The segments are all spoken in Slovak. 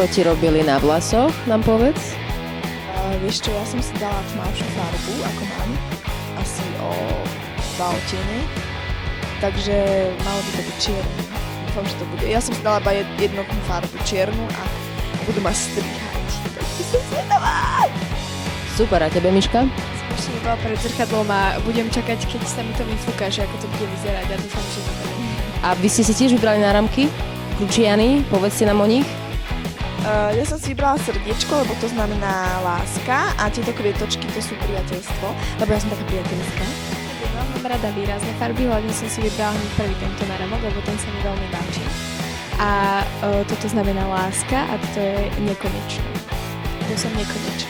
čo ti robili na vlasoch, nám povedz? Vieš čo, ja som si dala tmavšiu farbu, ako mám, asi o 2 odtiene, takže malo by to byť čierne. Dúfam, že to bude. Ja som si dala iba jednotnú farbu, čiernu a budú ma strihať. Takže som zvedavá! Super, a tebe, Miška? Ešte iba pred zrkadlom a budem čakať, keď sa mi to vyfúka, že ako to bude vyzerať a dúfam, že to bude. A vy ste si tiež vybrali náramky? Kručiany, povedzte nám o nich. Ja som si vybrala srdiečko, lebo to znamená láska a tieto kvietočky to sú priateľstvo, lebo ja som taká priateľská. Mám rada výrazné farby, hlavne som si vybrala hneď prvý tento náramok, lebo ten sa mi veľmi páči. A toto znamená láska a to je nekonečné. To som nekonečná.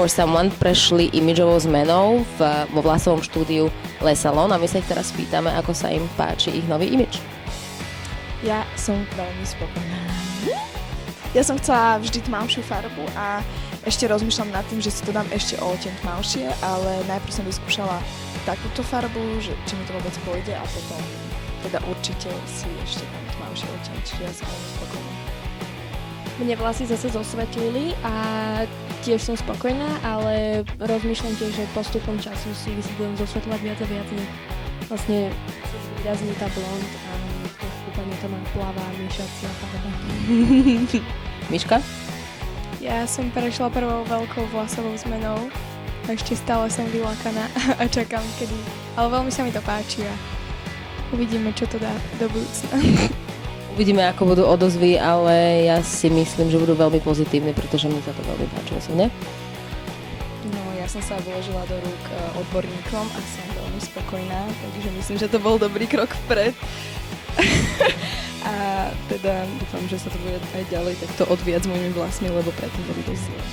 For Someone prešli imidžovou zmenou vo vlasovom štúdiu Le Salon a my sa ich teraz pýtame, ako sa im páči ich nový imidž. Ja som veľmi spokojná. Ja som chcela vždy tmavšiu farbu a ešte rozmýšľam nad tým, že si to dám ešte o odtieň tmavšie, ale najprv som vyskúšala takúto farbu, že či mi to vôbec pôjde a potom teda určite si ešte dám tmavšie odtieň, čiže ja som veľmi spokojná. Mne vlasy zase zosvetlili a tiež som spokojná, ale rozmýšľam tiež, že postupom času si budem zosvetľovať viac a viac. Vlastne výrazný tá blond a úplne to mám plavá, miešacia farba. Miška? Ja som prešla prvou veľkou vlasovou zmenou a ešte stále som vylákaná a čakám kedy. Ale veľmi sa mi to páči a uvidíme, čo to dá do budúcna. Uvidíme, ako budú odozvy, ale ja si myslím, že budú veľmi pozitívne, pretože mi sa to veľmi páči osobne. No, ja som sa vložila do rúk odborníkom a som veľmi spokojná, takže myslím, že to bol dobrý krok vpred. A teda dúfam, že sa to bude aj ďalej takto odviať s mojimi vlasmi, lebo predtým boli dosť zlé.